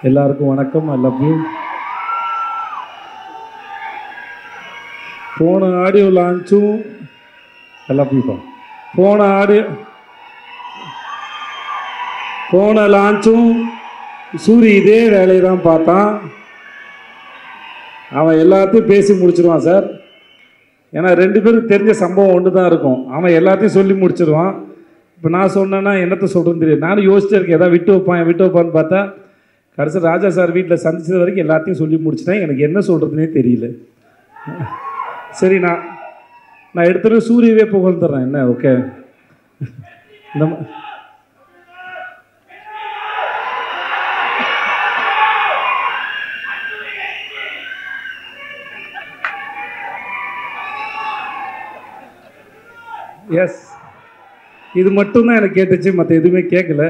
எல்லாருக்கும் வணக்கம். ஐ love you. போன ஆடியோ லான்ச்சும் ஐ லவ் யூப்பா. போன லான்ச்சும் சூரி இதே வேலையை தான் பார்த்தான். அவன் எல்லாத்தையும் பேசி முடிச்சிருவான் சார். ஏன்னா 2 பேருக்கு தெரிஞ்ச சம்பவம் ஒன்று தான் இருக்கும். அவன் எல்லாத்தையும் சொல்லி முடிச்சிருவான். இப்போ நான் சொன்னேன்னா என்னத்தை சொல்கிறேன்னு தெரியும். நானும் யோசிச்சே இருக்கேன், எதாவது விட்டு வைப்பான்னு பார்த்தா கடைசி ராஜா சார் வீட்டில் சந்திச்சது வரைக்கும் எல்லாத்தையும் சொல்லி முடிச்சிட்டேன். எனக்கு என்ன சொல்கிறதுனே தெரியல. சரி, நான் எடுத்துகிட்டு சூரியவே புகழ்ந்துடுறேன். என்ன ஓகே. இந்த எஸ், இது மட்டும்தான் எனக்கு கேட்டுச்சு, மற்ற எதுவுமே கேட்கல.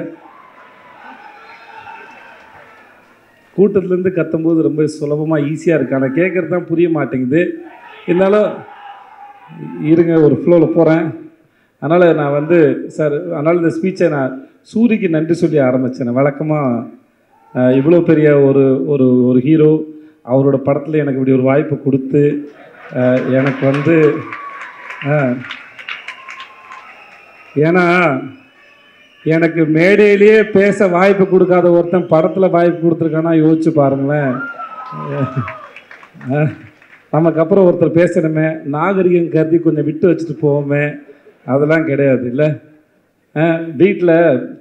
கூட்டத்துலேருந்து கத்தும்போது ரொம்ப சுலபமாக ஈஸியாக இருக்குது, ஆனால் கேட்குறது தான் புரிய மாட்டேங்குது. இருந்தாலும் இருங்க, ஒரு ஃப்ளோவில் போகிறேன். அதனால் நான் சார், அதனால் இந்த ஸ்பீச்சை நான் சூரிக்கு நன்றி சொல்லி ஆரம்பித்தேன். வழக்கமாக இவ்வளோ பெரிய ஒரு ஹீரோ அவரோட படத்தில் எனக்கு இப்படி ஒரு வாய்ப்பு கொடுத்து எனக்கு ஏன்னா எனக்கு மேடையிலேயே பேச வாய்ப்பு கொடுக்காத ஒருத்தன் படத்தில் வாய்ப்பு கொடுத்துருக்கானா யோசிச்சு பாருங்களேன். நமக்கு அப்புறம் ஒருத்தர் பேசணுமே, நாகரிகம் கருதி கொஞ்சம் விட்டு வச்சுட்டு போவோமே, அதெல்லாம் கிடையாது இல்லை. வீட்டில்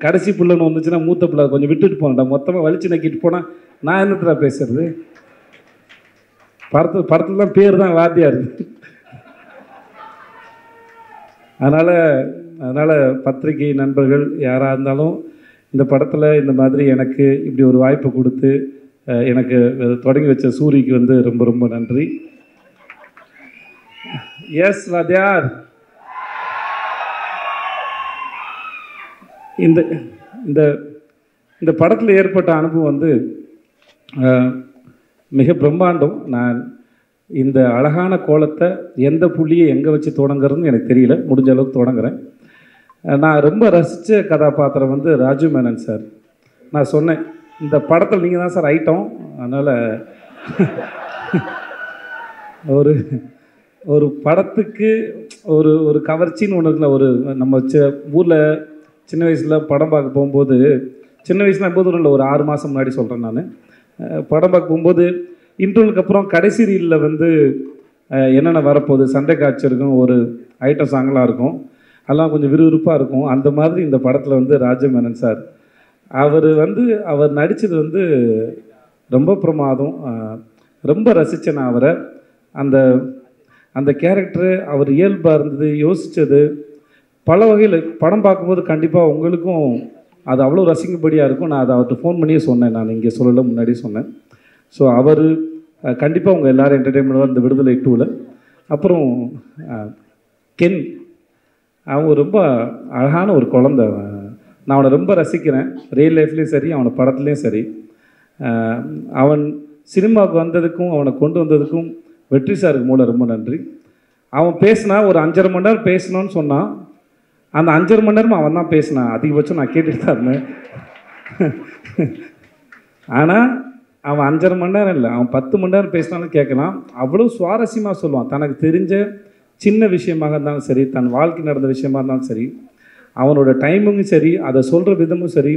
கடைசி பிள்ளைன்னு வந்துச்சுன்னா மூத்த பிள்ளை கொஞ்சம் விட்டுட்டு போகண்டா, மொத்தமாக வலிச்சு நக்கிட்டு போனால் நான் என்னத்தில் பேசுறது. படத்தில் தான் பேர் தான் வாத்தியார். அதனால் பத்திரிகை நண்பர்கள் யாராக இருந்தாலும் இந்த படத்தில் இந்த மாதிரி எனக்கு இப்படி ஒரு வாய்ப்பு கொடுத்து எனக்கு தொடங்கி வச்ச சூரிக்கு ரொம்ப ரொம்ப நன்றி. எஸ் வாத்தியார். இந்த படத்தில் ஏற்பட்ட அனுபவம் மிக பிரம்மாண்டம். நான் இந்த அழகான கோலத்தை எந்த புள்ளியை எங்கே வச்சு தொடங்குறதுன்னு எனக்கு தெரியல, முடிஞ்ச அளவுக்கு தொடங்குறேன். நான் ரொம்ப ரசித்த கதாபாத்திரம் ராஜு மேனன் சார். நான் சொன்னேன், இந்த படத்தில் நீங்கள் தான் சார் ஐட்டம். அதனால் ஒரு படத்துக்கு ஒரு கவர்ச்சின்னு ஒன்று இருக்குல்ல. நம்ம ஊரில் சின்ன வயசில் படம் பார்க்க போகும்போது, சின்ன வயசுலாம் எப்போதும் இல்லை, ஒரு 6 மாதம் முன்னாடி சொல்கிறேன் நான், படம் பார்க்க போகும்போது இன்டர்வலுக்கு அப்புறம் கடைசி ரீலில் என்னென்ன வரப்போகுது, சண்டை காட்சி இருக்கும், ஒரு ஐட்டம் சாங்கெலாம் இருக்கும், அதெல்லாம் கொஞ்சம் விறுவிறுப்பாக இருக்கும். அந்த மாதிரி இந்த படத்தில் ராஜு மேனன் சார் அவர் நடித்தது ரொம்ப பிரமாதம். ரொம்ப ரசித்தேன் நான் அவரை. அந்த கேரக்டரு அவர் இயல்பாக இருந்தது, யோசித்தது பல வகையில். படம் பார்க்கும்போது கண்டிப்பாக உங்களுக்கும் அது அவ்வளோ ரசிக்கும்படியாக இருக்கும். நான் அதை அவர்கிட்ட ஃபோன் பண்ணியே சொன்னேன், நான் இங்கே சொல்லலை, முன்னாடியே சொன்னேன். ஸோ அவர் கண்டிப்பாக உங்கள் எல்லோரும் என்டர்டெயின்மெண்ட் இந்த விடுதலை 2ல். அப்புறம் கென், அவன் ரொம்ப அழகான ஒரு குழந்தை. நான் அவனை ரொம்ப ரசிக்கிறேன், ரியல் லைஃப்லேயும் சரி, அவனை படத்துலேயும் சரி. அவன் சினிமாவுக்கு வந்ததுக்கும் அவனை கொண்டு வந்ததுக்கும் வெற்றி சாருக்கு மூலம் ரொம்ப நன்றி. அவன் பேசினா ஒரு 5.5 மணி நேரம் பேசணும்னு சொன்னான். அந்த 5.5 மணி நேரமும் அவன் தான் பேசினான். அதிகபட்சம் நான் கேட்டுட்டு தான் இருந்தேன். ஆனால் அவன் 5.5 மணி நேரம் இல்லை, அவன் 10 மணி நேரம் பேசினாலும் கேட்கலாம். அவ்வளோ சுவாரஸ்யமாக சொல்லுவான். தனக்கு தெரிஞ்ச சின்ன விஷயமாக இருந்தாலும் சரி, தன் வாழ்க்கை நடந்த விஷயமாக இருந்தாலும் சரி, அவனோட டைமிங்கும் சரி, அதை சொல்கிற விதமும் சரி,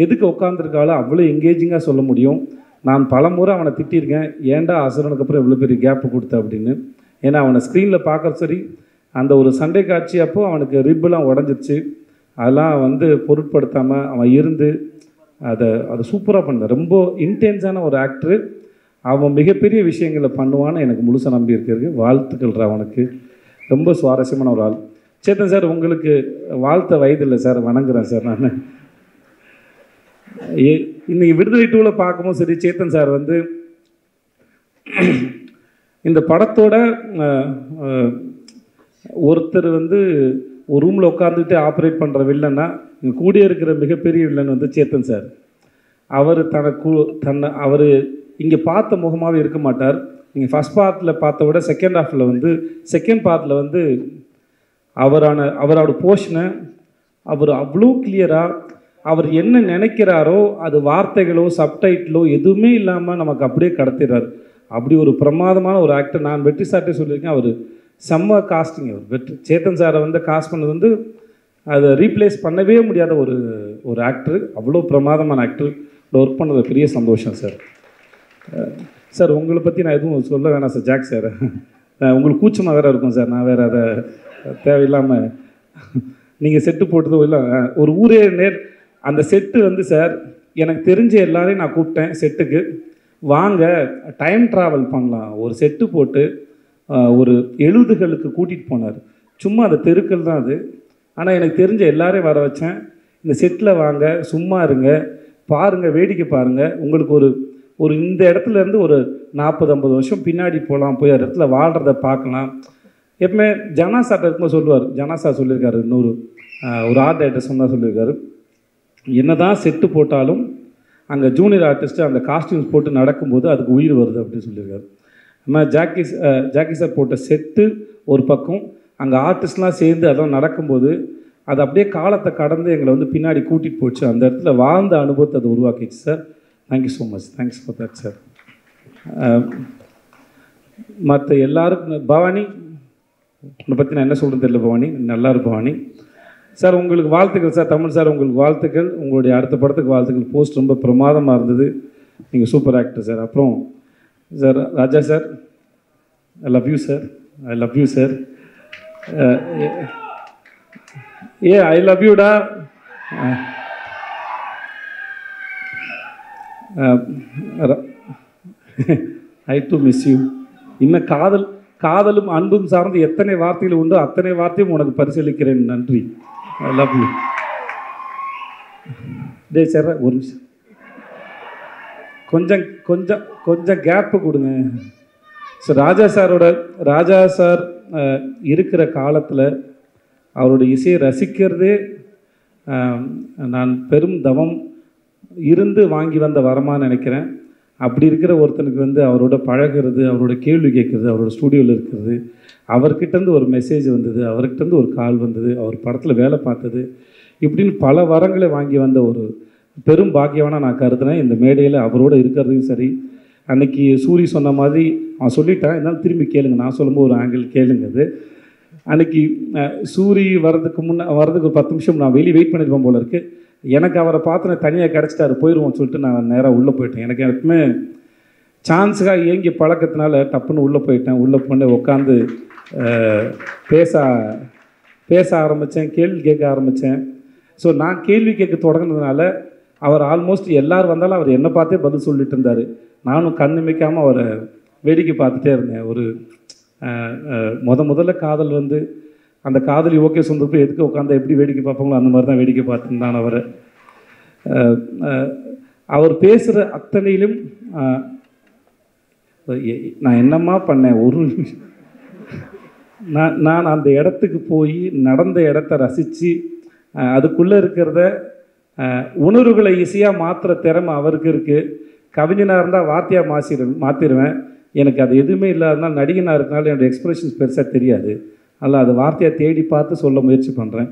எதுக்கு உட்காந்துருக்காலும் அவ்வளோ எங்கேஜிங்காக சொல்ல முடியும். நான் பல முறை அவனை திட்டியிருக்கேன், ஏன்டா அசுரனுக்கு அப்புறம் இவ்வளோ பெரிய கேப்பு கொடுத்த அப்படின்னு. ஏன்னா அவனை ஸ்க்ரீனில் பார்க்குற சரி, அந்த ஒரு சண்டை காட்சி அப்போது அவனுக்கு ரிப்பெல்லாம் உடஞ்சிருச்சு. அதெல்லாம் பொருட்படுத்தாமல் அவன் இருந்து அதை சூப்பராக பண்ண ரொம்ப இன்டென்ஸான ஒரு ஆக்டரு. அவன் மிகப்பெரிய விஷயங்களை பண்ணுவான்னு எனக்கு முழுசாக நம்பி இருக்கிறது. வாழ்த்துக்கள் அவனுக்கு. ரொம்ப சுவாரஸ்யமான ஒரு ஆள். சேத்தன் சார், உங்களுக்கு வாழ்த்த வயது இல்லை சார், வணங்குறேன் சார். நான் இன்றைக்கி விடுதலை 2ல் பார்க்கும்போது சரி, சேத்தன் சார் இந்த படத்தோட ஒருத்தர் ஒரு ரூமில் உட்காந்துக்கிட்டு ஆப்ரேட் பண்ணுற வில்லன்னா கூடிய இருக்கிற மிகப்பெரிய வில்லன் சேத்தன் சார். அவர் அவர் இங்கே பார்த்த முகமாகவே இருக்க மாட்டார். நீங்கள் ஃபஸ்ட் பார்ட்டில் பார்த்த விட செகண்ட் பார்ட்டில் அவரோட போர்ஷனை அவர் அவ்வளோ கிளியராக அவர் என்ன நினைக்கிறாரோ அது வார்த்தைகளோ சப்டைட்டிலோ எதுவுமே இல்லாமல் நமக்கு அப்படியே கடத்திடுறாரு. அப்படி ஒரு பிரமாதமான ஒரு ஆக்டர். நான் வெற்றி சார்ட்டே சொல்லியிருக்கேன், அவர் செம்ம காஸ்டிங். அவர் சேத்தன் சாரை வந்து காஸ்ட் பண்ணது வந்து அதை ரீப்ளேஸ் பண்ணவே முடியாத ஒரு ஆக்டர். அவ்வளோ பிரமாதமான ஆக்டர். ஒர்க் பண்ணது பெரிய சந்தோஷம் சார். சார் உங்களை பற்றி நான் எதுவும் சொல்ல வேணாம் சார். ஜாக் சார் உங்களுக்கு கூச்சமாக வேறு இருக்கும் சார். நான் வேறு அதை தேவையில்லாமல் நீங்கள் செட்டு போட்டதும் இல்லை. ஒரு ஊரே அந்த செட்டு வந்து சார் எனக்கு தெரிஞ்ச எல்லாரையும் நான் கூப்பிட்டேன் செட்டுக்கு. வாங்க டைம் ட்ராவல் பண்ணலாம். ஒரு செட்டு போட்டு ஒரு 70களுக்கு கூட்டிகிட்டு போனார். சும்மா அந்த தெருக்கள் தான் அது. ஆனால் எனக்கு தெரிஞ்ச எல்லாரையும் வர வச்சேன். இந்த செட்டில் வாங்க, சும்மா இருங்க, பாருங்கள், வேடிக்கை பாருங்கள். உங்களுக்கு ஒரு இந்த இடத்துல இருந்து ஒரு 40-50 வருஷம் பின்னாடி போகலாம், போய் அந்த இடத்துல வாழ்கிறத பார்க்கலாம். எப்பவுமே ஜனாசாட்ட இருக்கும்போது சொல்லுவார். ஜனாசா சொல்லியிருக்காரு, ஒரு ஆர்ட் டைரக்டர் சொன்னால் சொல்லியிருக்காரு, என்ன தான் செட்டு போட்டாலும் அங்கே ஜூனியர் ஆர்டிஸ்ட்டு அந்த காஸ்டியூம்ஸ் போட்டு நடக்கும்போது அதுக்கு உயிர் வருது அப்படின்னு சொல்லியிருக்காரு. நம்ம ஜாக்கி சார் போட்ட செட்டு ஒரு பக்கம், அங்கே ஆர்டிஸ்ட்லாம் சேர்ந்து அதெல்லாம் நடக்கும்போது அது அப்படியே காலத்தை கடந்து எங்களை வந்து பின்னாடி கூட்டிகிட்டு போச்சு. அந்த இடத்துல வாழ்ந்த அனுபவத்தை அது உருவாக்கிச்சு sir. Thank you so much. Thanks for that sir. மற்ற எல்லாருக்கும் பவானி உன்னை பற்றி நான் என்ன சொல்கிறது தெரியல. பவானி நல்லா இருக்கு. பவானி சார் உங்களுக்கு வாழ்த்துக்கள் சார். தமிழ் சார் உங்களுக்கு வாழ்த்துக்கள். உங்களுடைய அடுத்த படத்துக்கு வாழ்த்துக்கள். போஸ்ட் ரொம்ப பிரமாதமாக இருந்தது. நீங்கள் சூப்பர் ஆக்டர் சார். அப்புறம் sir Raja sir, I love you sir. I love you sir. I love யூடா. I do miss you. இன்னும் காதலும் அன்பும் சார்ந்து எத்தனை வார்த்தைகள் உண்டோ அத்தனை வார்த்தையும் உனக்கு பரிசீலிக்கிறேன். நன்றி. ஐ லவ் யூ. டே சார் ஒரு நிமிஷம், கொஞ்சம் கேப்பு கொடுங்க. ஸோ ராஜா சார் இருக்கிற காலத்தில் அவருடைய இசையை ரசிக்கிறதே நான் பெரும் தவம் இருந்து வாங்கி வந்த வரமான்னு நினைக்கிறேன். அப்படி இருக்கிற ஒருத்தனுக்கு வந்து அவரோட பழகிறது, அவரோட கேள்வி கேட்குறது, அவரோட ஸ்டூடியோவில் இருக்கிறது, அவர்கிட்டருந்து ஒரு மெசேஜ் வந்தது, அவர்கிட்டருந்து ஒரு கால் வந்தது, அவர் படத்தில் வேலை பார்த்தது, இப்படின்னு பல வரங்களை வாங்கி வந்த ஒரு பெரும் பாக்கியவான நான் கருதுனேன். இந்த மேடையில் அவரோடு இருக்கிறதையும் சரி. அன்னைக்கு சூரி சொன்ன மாதிரி அவன் சொல்லிட்டான், இருந்தாலும் திரும்பி கேளுங்க, நான் சொல்லும்போது ஒரு ஆங்கிள் கேளுங்க. அது அன்னைக்கு சூரி வர்றதுக்கு ஒரு 10 நிமிஷம் நான் வெளியே வெயிட் பண்ணியிருப்பேன் போல இருக்குது. எனக்கு அவரை பார்த்து நான் தனியாக கிடச்சிட்டாரு, போயிடுவோம்னு சொல்லிட்டு நான் நேராக உள்ளே போயிட்டேன். எனக்கு எப்பவுமே சான்ஸுக்காக ஏங்கி பழக்கத்தினால டப்புன்னு உள்ளே போயிட்டேன். உள்ளே போய் உட்காந்து பேச ஆரம்பித்தேன், கேள்வி கேட்க ஆரம்பித்தேன். ஸோ நான் கேள்வி கேட்க தொடங்கினதுனால அவர் ஆல்மோஸ்ட் எல்லோரும் வந்தாலும் அவர் என்னை பார்த்தே பதில் சொல்லிட்டு இருந்தார். நானும் கண்ணிமைக்காமல் அவரை வேடிக்கை பார்த்துட்டே இருந்தேன். ஒரு முதல்ல காதல் வந்து அந்த காதலி ஓகே சொந்தப்போ எதுக்கு உட்காந்து எப்படி வேடிக்கை பார்ப்பாங்களோ அந்த மாதிரி தான் வேடிக்கை பார்த்துருந்தான் அவரை. அவர் பேசுகிற அத்தனையிலும் நான் என்னம்மா பண்ணேன், ஒரு நிமிஷம் நான் அந்த இடத்துக்கு போய் நடந்த இடத்த ரசித்து அதுக்குள்ளே இருக்கிறத உணர்வுகளை ஈஸியாக மாற்றுற திறமை அவருக்கு இருக்குது. கவிஞனாக இருந்தால் வார்த்தையாக மாற்றிடுவேன். எனக்கு அது எதுவுமே இல்லாதனால நடிகனாக இருக்கனால என்னோடய எக்ஸ்ப்ரெஷன்ஸ் பெருசாக தெரியாது. அதில் அது வார்த்தையாக தேடி பார்த்து சொல்ல முயற்சி பண்ணுறேன்.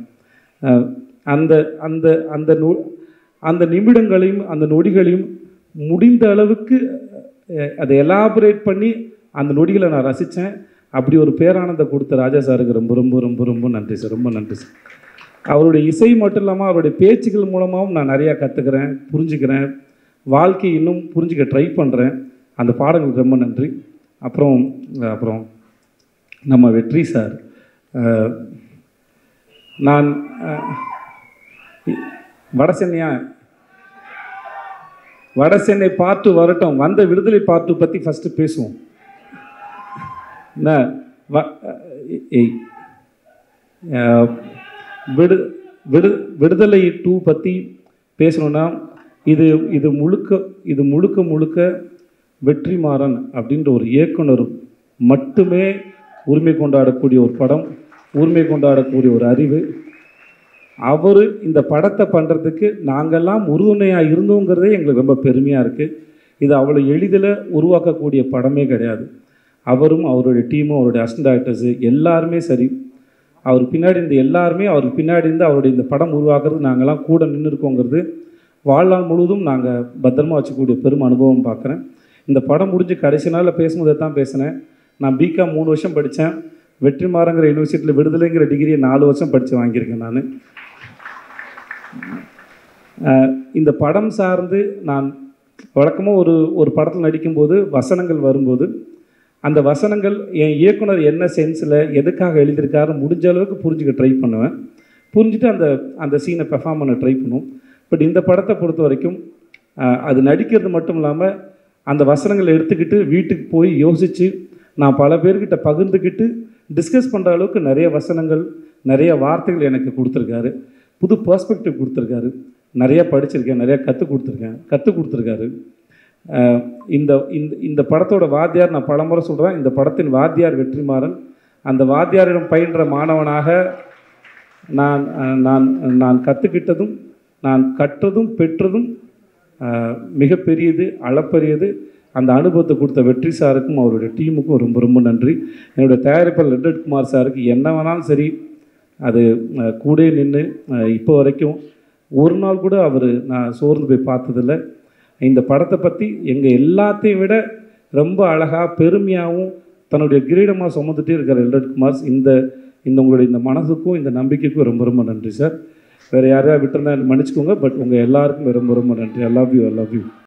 அந்த நிமிடங்களையும் அந்த நொடிகளையும் முடிந்த அளவுக்கு அதை எலாபரேட் பண்ணி அந்த நொடிகளை நான் ரசித்தேன். அப்படி ஒரு பேரானந்தம் கொடுத்த ராஜா சாருக்கு ரொம்ப ரொம்ப ரொம்ப ரொம்ப நன்றி சார். ரொம்ப நன்றி சார். அவருடைய இசை மட்டும் இல்லாமல் அவருடைய பேச்சுக்கள் மூலமாகவும் நான் நிறையா கற்றுக்கிறேன், புரிஞ்சுக்கிறேன், வாழ்க்கை இன்னும் புரிஞ்சுக்க ட்ரை பண்ணுறேன். அந்த பாடங்களுக்கு ரொம்ப நன்றி. அப்புறம் நம்ம வெற்றி சார், நான் வடசென்னை பார்ட்டு வரட்டும், வந்த விடுதலை பார்ட்டு பற்றி ஃபஸ்ட்டு பேசுவோம். விடுதலை 2 பற்றி பேசணுன்னா இது முழுக்க வெற்றிமாறன் அப்படின்ற ஒரு இயக்குனர் மட்டுமே உரிமை கொண்டாடக்கூடிய ஒரு படம், உரிமை கொண்டாடக்கூடிய ஒரு அறிவு. அவர் இந்த படத்தை பண்ணுறதுக்கு நாங்கள்லாம் உறுதுணையாக இருந்தோங்கிறதே எங்களுக்கு ரொம்ப பெருமையாக இருக்குது. இது அவ்வளோ எளிதில் உருவாக்கக்கூடிய படமே கிடையாது. அவரும் அவருடைய டீமும் அவருடைய அசிஸ்டன்ட் டைரக்டர்ஸு எல்லாருமே சரி, அவர் பின்னாடி இருந்து எல்லாருமே அவருக்கு பின்னாடி இருந்து அவருடைய இந்த படம் உருவாக்குறது நாங்கள்லாம் கூட நின்று இருக்கோங்கிறது வாழ்நாள் முழுவதும் நாங்கள் பத்திரமா வச்சுக்கூடிய பெரும் அனுபவம் பார்க்குறேன். இந்த படம் முடிஞ்சு கடைசி நாளில் பேசும்போது தான் பேசினேன். நான் பிகாம் 3 வருஷம் படித்தேன். வெற்றிமாறங்கிற யூனிவர்சிட்டியில் விடுதலைங்கிற டிகிரியை 4 வருஷம் படித்து வாங்கியிருக்கேன் நான். இந்த படம் சார்ந்து நான் வழக்கமாக ஒரு படத்தில் நடிக்கும்போது வசனங்கள் வரும்போது அந்த வசனங்கள் என் இயக்குனர் என்ன சென்ஸில் எதுக்காக எழுதியிருக்காரு முடிஞ்ச அளவுக்கு புரிஞ்சுக்க ட்ரை பண்ணுவேன். புரிஞ்சுட்டு அந்த சீனை பெர்ஃபார்ம் பண்ண ட்ரை பண்ணுவோம். பட் இந்த படத்தை பொறுத்த வரைக்கும் அது நடிக்கிறது மட்டும் இல்லாமல் அந்த வசனங்களை எடுத்துக்கிட்டு வீட்டுக்கு போய் யோசித்து நான் பல பேர்கிட்ட பகிர்ந்துக்கிட்டு டிஸ்கஸ் பண்ணுற அளவுக்கு நிறைய வசனங்கள் நிறைய வார்த்தைகள் எனக்கு கொடுத்துருக்காரு. புது பெர்ஸ்பெக்டிவ் கொடுத்துருக்காரு. நிறையா படிச்சிருக்கேன், நிறையா கற்றுக் கொடுத்துருக்காரு. இந்த இந்த இந்த படத்தோட வாத்தியார் நான் பலமுறை சொல்கிறேன், இந்த படத்தின் வாத்தியார் வெற்றிமாறன். அந்த வாத்தியாரிடம் பயின்ற மாணவனாக நான் நான் நான் கற்றுக்கிட்டதும் நான் கற்றதும் பெற்றதும் மிகப்பெரியது, அளப்பரியது. அந்த அனுபவத்தை கொடுத்த வெற்றி சாருக்கும் அவருடைய டீமுக்கும் ரொம்ப ரொம்ப நன்றி. என்னுடைய தயாரிப்பாளர் லெட்டட் குமார் சாருக்கு என்ன வேணாலும் சரி அது கூட நின்று இப்போ வரைக்கும் ஒரு நாள் கூட அவர் நான் சோர்ந்து போய் பார்த்ததில்ல. இந்த படத்தை பற்றி எங்கள் எல்லாத்தையும் விட ரொம்ப அழகாக பெருமையாகவும் தன்னுடைய கிரீடமாக சுமந்துட்டே இருக்கிற லெட்டட் குமார், இந்த உங்களுடைய இந்த மனசுக்கும் இந்த நம்பிக்கைக்கும் ரொம்ப ரொம்ப நன்றி சார். வேறு யாரையா விட்டுருந்தா மன்னிச்சுக்கோங்க. பட் உங்கள் எல்லாருக்கும் ரொம்ப ரொம்ப நன்றி. ஐ லவ் யூ.